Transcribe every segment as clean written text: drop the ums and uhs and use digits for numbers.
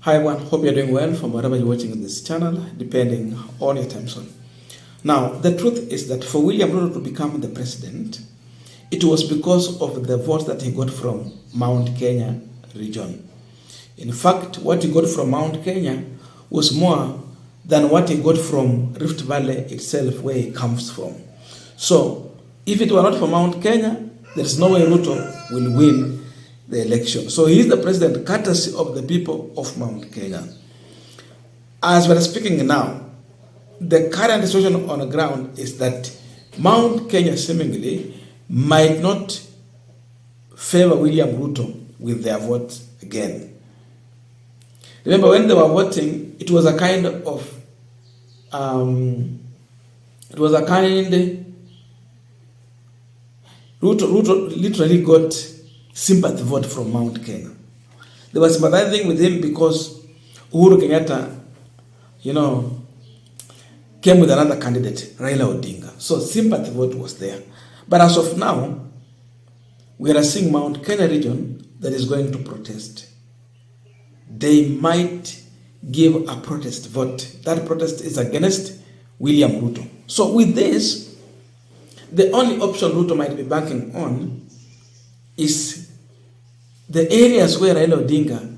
Hi everyone, hope you're doing well from wherever you're watching this channel, depending on your time zone. Now, the truth is that for William Ruto to become the president, it was because of the votes that he got from Mount Kenya region. In fact, what he got from Mount Kenya was more than what he got from Rift Valley itself, where he comes from. So, if it were not for Mount Kenya, there is no way Ruto will win the election. So he is the president courtesy of the people of Mount Kenya. As we are speaking now, the current situation on the ground is that Mount Kenya seemingly might not favor William Ruto with their vote again. Remember, when they were voting, it was a kind of Ruto literally got sympathy vote from Mount Kenya. They were sympathizing with him because Uhuru Kenyatta, came with another candidate, Raila Odinga. So sympathy vote was there. But as of now, we are seeing Mount Kenya region that is going to protest. They might give a protest vote. That protest is against William Ruto. So with this, the only option Ruto might be banking on is the areas where Raila Odinga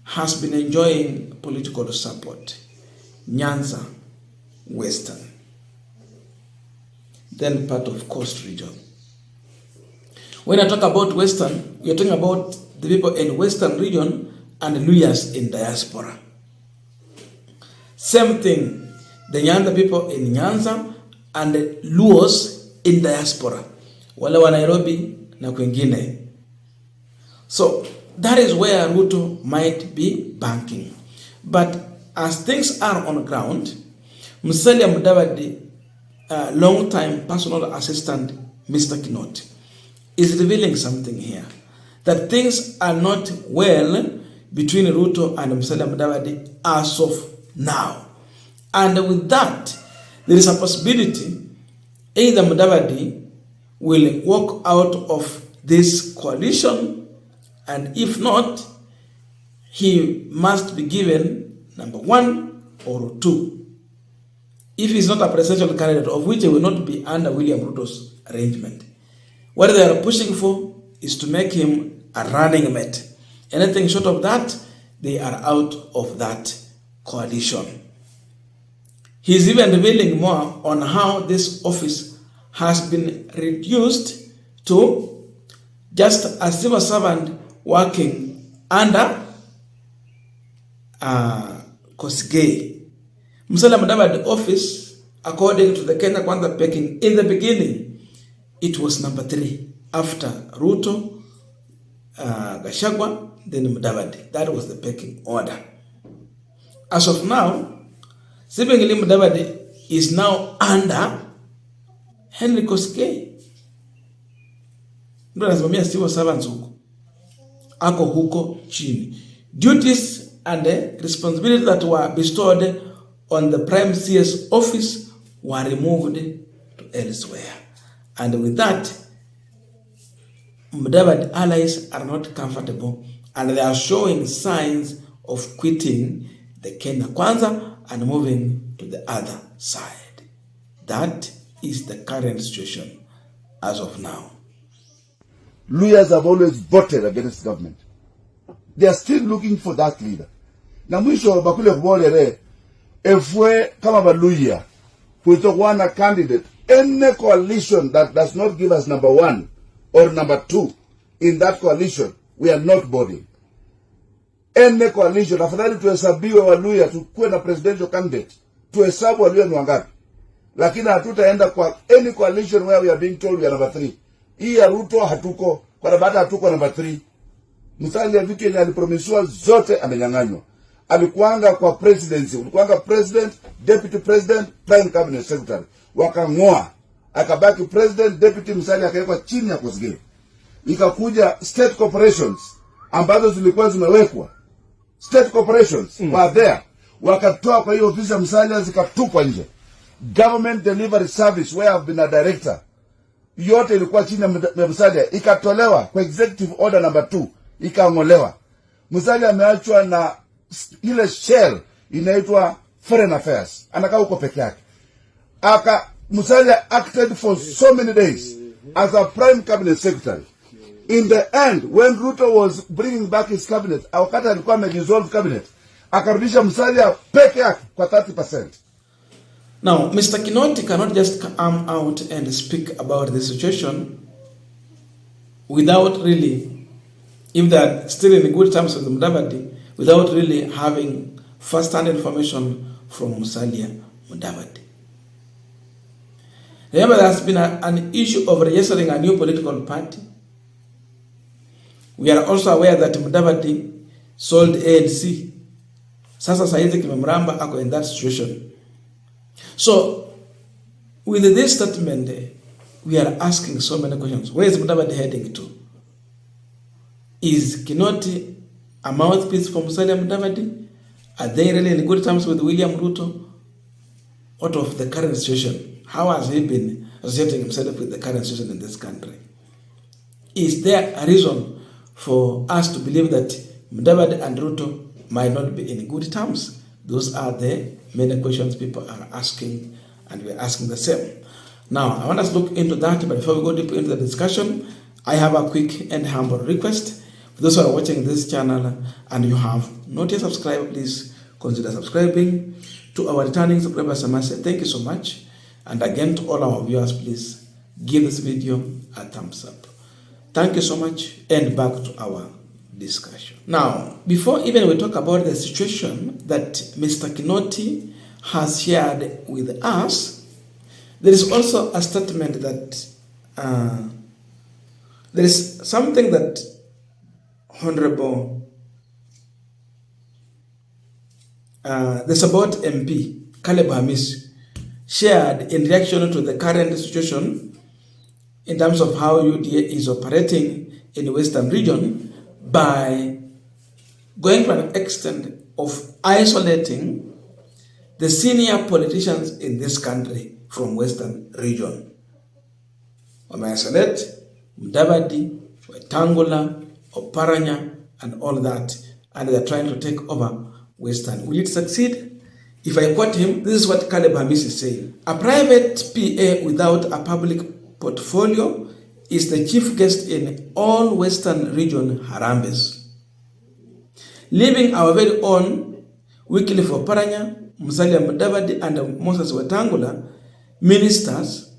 has been enjoying political support. Nyanza, Western, then part of Coast region. When I talk about Western, we are talking about the people in Western region and Luyas in diaspora. Same thing, the Nyanza people in Nyanza and the Luos in diaspora. Wale wa Nairobi na kwingine. So that is where Ruto might be banking. But as things are on the ground, Musalia Mudavadi, long-time personal assistant, Mr. Kinoti, is revealing something here. That things are not well between Ruto and Musalia Mudavadi as of now. And with that, there is a possibility either Mudavadi will walk out of this coalition, and if not, he must be given number 1 or 2. If he's not a presidential candidate, of which he will not be under William Ruto's arrangement. What they are pushing for is to make him a running mate. Anything short of that, they are out of that coalition. He's even revealing more on how this office has been reduced to just a civil servant working under Kosgei. Musalia Mudavadi office, according to the Kenya Kwanza pecking, in the beginning, it was number 3 after Ruto, Gachagua, then Mudavadi. That was the pecking order. As of now, seemingly Mudavadi is now under Henry Kosgei. Ndio anasimamia civil servants huko. Ako huko chini. Duties and the responsibilities that were bestowed on the Prime CS office were removed to elsewhere. And with that, Mudavadi allies are not comfortable and they are showing signs of quitting the Kenya Kwanza and moving to the other side. That is the current situation as of now. Lawyers have always voted against government. They are still looking for that leader. Na mwisho bakule kubolere efwe kama baluya kuitokuwa a candidate, any coalition that does not give us number 1 or number 2 in that coalition, we are not voting. Any coalition, afadhali tuhesabiwe waluya tukuwe na presidential candidate, tuhesabu waluya ni wangapi. Lakini hatutaenda kwa any coalition where we are being told we are number 3. Hii ya Ruto hatuko, kwa sababu hatuko number 3. Musalia vitu yenye alipromisiwa zote amenyang'anywa. Alikuanga kwa presidency, ulikuanga president, deputy president, prime cabinet secretary. Wakang'oa, akabaki president, deputy, Musalia akawekwa chini ya Kosgei. Ikakuja state corporations ambazo zilikuwa zimewekwa. State corporations were there. Wakatoa kwa hiyo ofisi ya Musalia zikatupwa nje. Government delivery service where I've been a director, yote ilikuwa chini ya Musalia, ikatolewa kwa executive order number 2, ikang'olewa. Musalia ameachwa na ile shell inaitwa foreign affairs, anakaa huko peke yake. Musalia acted for so many days as a prime cabinet secretary. In the end, when Ruto was bringing back his cabinet, wakati alikuwa amedissolve cabinet, akarudisha Musalia peke yake kwa 30%. Now, Mr. Kinoti cannot just come out and speak about the situation without really, if they are still in good terms with Mudavadi, without really having first-hand information from Musalia Mudavadi. Remember, there has been an issue of registering a new political party. We are also aware that Mudavadi sold ANC. Sasa saizi kimemramba ako in that situation. So, with this statement, we are asking so many questions. Where is Mudavadi heading to? Is Kinoti a mouthpiece for Musalia Mudavadi? Are they really in good terms with William Ruto? Out of the current situation, how has he been associating himself with the current situation in this country? Is there a reason for us to believe that Mudavadi and Ruto might not be in good terms? Those are the many questions people are asking, and we're asking the same. Now, I want us to look into that, but before we go deep into the discussion, I have a quick and humble request. For those who are watching this channel and you have not yet subscribed, please consider subscribing. To our returning subscribers, I must say thank you so much. And again, to all our viewers, please give this video a thumbs up. Thank you so much, and back to our discussion. Now, before even we talk about the situation that Mr. Kinoti has shared with us, there is also a statement that there is something that Honorable the Sabot MP, Caleb Hamis, shared in reaction to the current situation in terms of how UDA is operating in the Western region by going to an extent of isolating the senior politicians in this country from Western region. Isolate Mudavadi, Wetangula, Oparanya, and all that, and they're trying to take over Western. Will it succeed? If I quote him, this is what Caleb Hamis is saying. A private PA without a public portfolio is the chief guest in all Western region Harambes. Leaving our very own Wycliffe Oparanya, Musalia Mudavadi, and Moses Wetangula ministers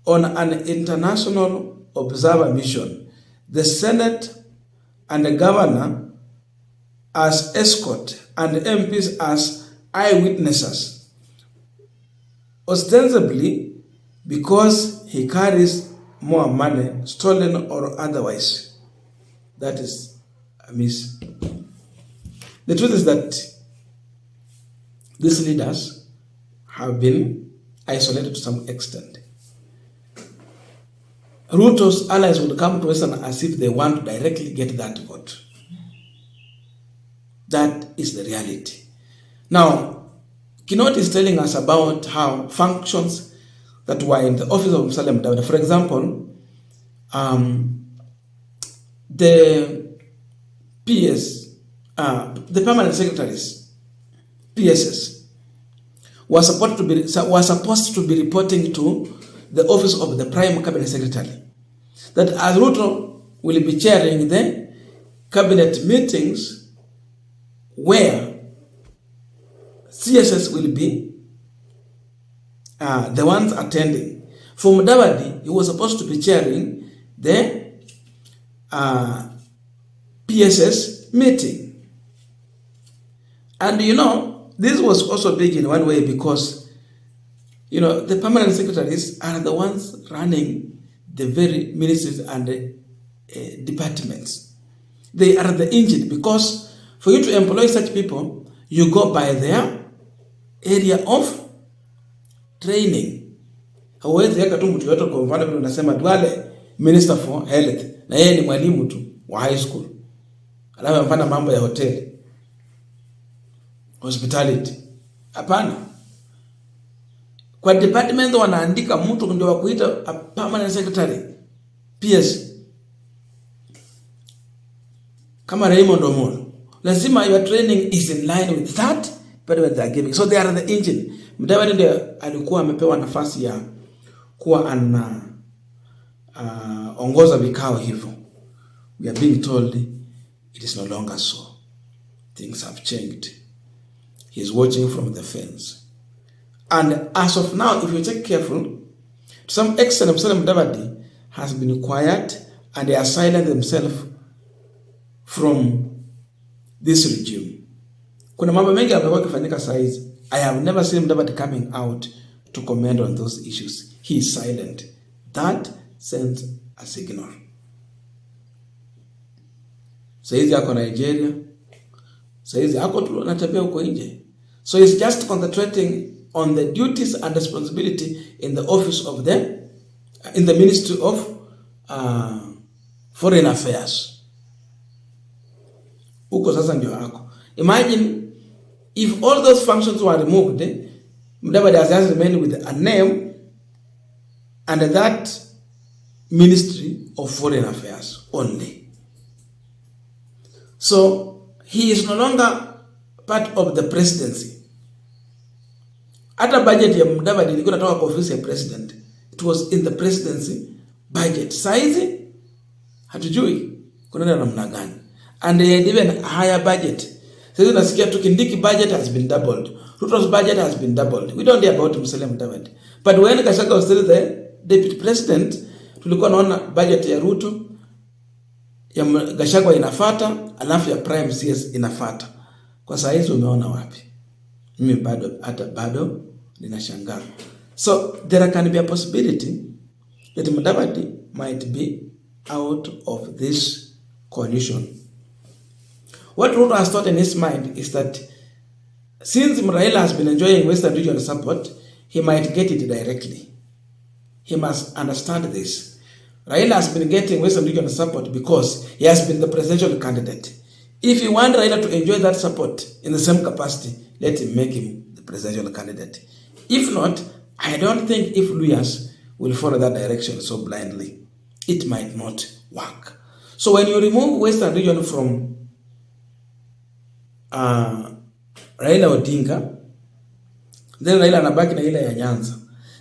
on an international observer mission, the Senate and the governor as escort, and MPs as eyewitnesses, ostensibly because he carries more money, stolen or otherwise. That is a miss. The truth is that these leaders have been isolated to some extent. Ruto's allies would come to Western as if they want to directly get that vote. That is the reality. Now, Kinoti is telling us about how functions that were in the office of Musalia Mudavadi, for example, the PS, the permanent secretaries, PSs, were supposed to be reporting to the office of the prime cabinet secretary. That as Ruto will be chairing the cabinet meetings where CSS will be the ones attending. For Mudavadi, he was supposed to be chairing the PSS meeting. And this was also big in one way because, the permanent secretaries are the ones running the very ministries and departments. They are the engine because for you to employ such people, you go by their area of training. Hauwezi yaka tu mtu yote kwa mfano vile unasema Duale Minister for Health na yeye ni mwalimu tu wa high school. Alafu mfano mambo ya hotel, hospitality. Hapana. Kwa department wanaandika mtu ndio wa kuita a permanent secretary. PS. Kama Raymond Omolo. Lazima your training is in line with that, but what they are giving. So they are the engine. Mudavadi ndio alikuwa amepewa nafasi ya kuwa ongoza vikao hivyo. We are being told it is no longer so. Things have changed. He is watching from the fence. And as of now, if you check careful, to some extent, Mudavadi has been quiet and they are silent themselves from this regime. Kuna mambo mengi yamekuwa yakifanyika saizi. I have never seen Mudavadi coming out to comment on those issues. He is silent. That sends a signal. Saizi ako Nigeria. Saizi ako tu anatembea huko nje. So he's just concentrating on the duties and responsibility in the office of in the Ministry of Foreign Affairs. Huko sasa ndio ako. Imagine if all those functions were removed, Mudavadi has just remained with a name and that Ministry of Foreign Affairs only. So he is no longer part of the presidency. Hata budget ya Mudavadi ilikuwa inatoka kwa ofisi ya president. It was in the presidency budget. Saizi hatujui kuna namna gani. And they had even a higher budget. Saizi nasikia tu Kindiki budget has been doubled. Ruto's budget has been doubled. We don't hear about Musalia Mudavadi. But when Gachagua was still the deputy president, tulikuwa naona budget ya Ruto, ya Gachagua inafuata, alafu ya Prime CS inafuata. Kwa saizi umeona wapi? Mimi bado ninashangaa. So there can be a possibility that Mudavadi might be out of this coalition. What Ruto has thought in his mind is that since Raila has been enjoying Western regional support, he might get it directly. He must understand this. Raila has been getting Western regional support because he has been the presidential candidate. If you want Raila to enjoy that support in the same capacity, let him make him the presidential candidate. If not, I don't think if Luyas will follow that direction so blindly, it might not work. So when you remove Western region from Raila Odinga, then Raila anabaki na ile ya Nyanza.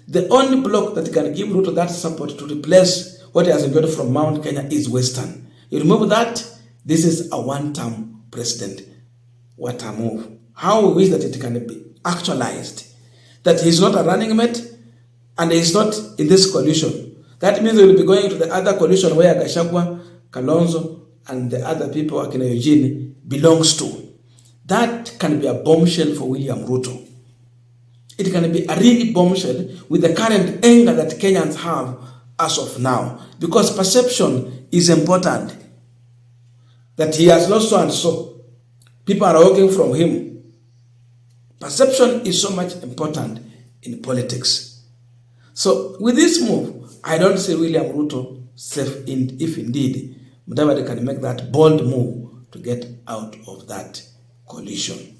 The only block that can give Ruto that support to replace what he has enjoyed from Mount Kenya is Western. You remove that, this is a one-term president. What a move. How we wish that it can be actualized. That he's not a running mate and he's not in this coalition. That means we will be going to the other coalition where Gachagua, Kalonzo, and the other people, Akina Eugene, belongs to. That can be a bombshell for William Ruto. It can be a really bombshell with the current anger that Kenyans have as of now. Because perception is important. That he has lost so and so. People are walking from him. Perception is so much important in politics. So with this move, I don't see William Ruto safe if indeed Mudavadi can make that bold move to get out of that coalition.